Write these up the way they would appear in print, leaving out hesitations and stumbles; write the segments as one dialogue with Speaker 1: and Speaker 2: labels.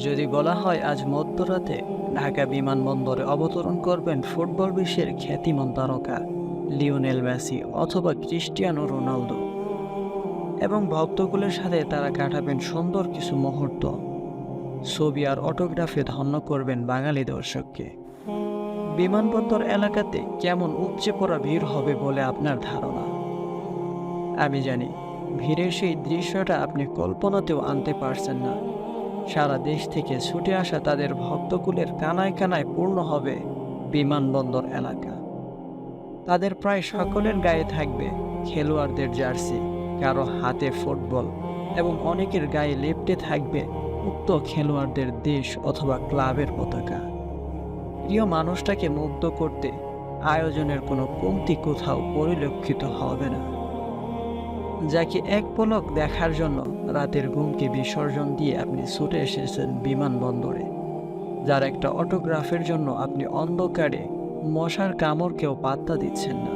Speaker 1: যদি বলা হয় আজ মধ্যরাতে ঢাকা বিমানবন্দরে অবতরণ করবেন ফুটবল বিশ্বের খ্যাতিমান তারকা লিওনেল মেসি অথবা ক্রিস্টিয়ানো রোনালদো, এবং ভক্তকুলের সাথে তারা কাটাবেন সুন্দর কিছু মুহূর্ত, ছবি আর অটোগ্রাফে ধন্য করবেন বাঙালি দর্শককে, বিমানবন্দর এলাকাতে কেমন উপচে পড়া ভিড় হবে বলে আপনার ধারণা? আমি জানি ভিড়ের সেই দৃশ্যটা আপনি কল্পনাতেও আনতে পারছেন না। সারা দেশ থেকে ছুটে আসা তাদের ভক্তকুলের কানায় কানায় পূর্ণ হবে বিমানবন্দর এলাকা। তাদের প্রায় সকলের গায়ে থাকবে খেলোয়াড়দের জার্সি, কারো হাতে ফুটবল, এবং অনেকের গায়ে লেপ্টে থাকবে উক্ত খেলোয়াড়দের দেশ অথবা ক্লাবের পতাকা। প্রিয় মানুষটাকে মুগ্ধ করতে আয়োজনের কোনো কমতি কোথাও পরিলক্ষিত হবে না। যাকে এক পলক দেখার জন্য রাতের ঘুমকে বিসর্জন দিয়ে আপনি ছুটে এসেছেন বিমানবন্দরে, যার একটা অটোগ্রাফের জন্য আপনি অন্ধকারে মশার কামড়কেও পাত্তা দিচ্ছেন না,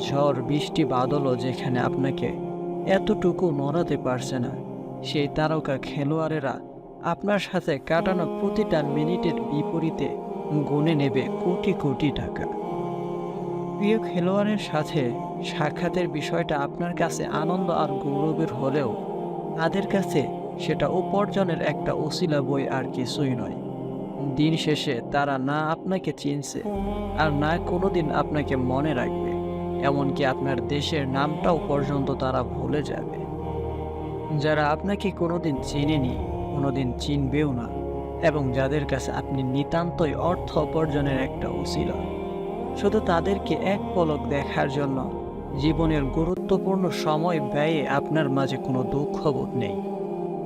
Speaker 1: ঝড় বৃষ্টি বাদলও যেখানে আপনাকে এতটুকু নড়াতে পারছে না, সেই তারকা খেলোয়াড়েরা আপনার সাথে কাটানো প্রতিটা মিনিটের বিপরীতে গুনে নেবে কোটি কোটি টাকা। প্রিয় খেলোয়াড়ের সাথে সাক্ষাতের বিষয়টা আপনার কাছে আনন্দ আর গৌরবের হলেও তাদের কাছে সেটা উপার্জনের একটা ওসিলা বই আর কিছুই নয়। দিন শেষে তারা না আপনাকে চিনছে আর না কোনোদিন আপনাকে মনে রাখবে, এমনকি আপনার দেশের নামটাও পর্যন্ত তারা ভুলে যাবে। যারা আপনাকে কোনোদিন চিনেনি, কোনোদিন চিনবেও না, এবং যাদের কাছে আপনি নিতান্তই অর্থ উপার্জনের একটা ওসিলা, শুধু তাদেরকে এক পলক দেখার জন্য জীবনের গুরুত্বপূর্ণ সময় ব্যয়ে আপনার মাঝে কোনো দুঃখবোধ নেই।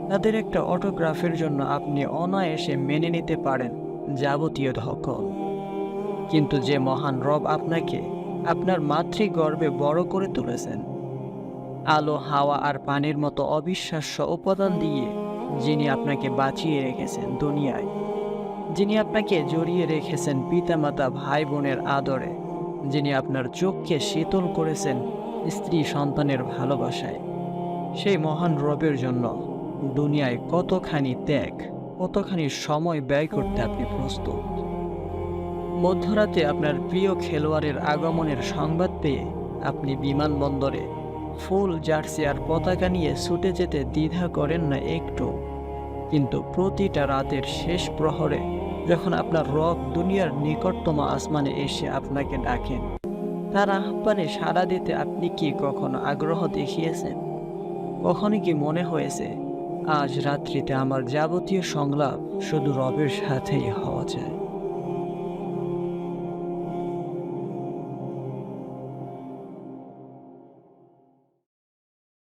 Speaker 1: তাদের একটা অটোগ্রাফের জন্য আপনি অনায়াসে মেনে নিতে পারেন যাবতীয় ধকল। কিন্তু যে মহান রব আপনাকে আপনার মাতৃগর্ভে বড় করে তুলেছেন, আলো, হাওয়া আর পানির মতো অবিশ্বাস্য উপাদান দিয়ে যিনি আপনাকে বাঁচিয়ে রেখেছেন দুনিয়ায়, যিনি আপনাকে জড়িয়ে রেখেছেন পিতামাতা ভাই বোনের আদরে, যিনি আপনার চোখকে শীতল করেছেন স্ত্রী সন্তানের ভালোবাসায়, সেই মহান রবের জন্য দুনিয়ায় কতখানি ত্যাগ, কতখানি সময় ব্যয় করতে আপনি প্রস্তুত? মধ্যরাতে আপনার প্রিয় খেলোয়াড়ের আগমনের সংবাদ পেয়ে আপনি বিমানবন্দরে ফুল জার্সি আর পতাকা নিয়ে ছুটে যেতে দ্বিধা করেন না একটু। কিন্তু প্রতিটা রাতের শেষ প্রহরে যখন আপনার রব দুনিয়ার নিকটতম আসমানে এসে আপনাকে ডাকেন, তার আহ্বানে সাড়া দিতে আপনি কি কখনো আগ্রহ দেখিয়েছেন? কখনো কি মনে হয়েছে আজ রাত্রিতে আমার যাবতীয় সংলাপ শুধু রবের সাথেই হওয়া যায়?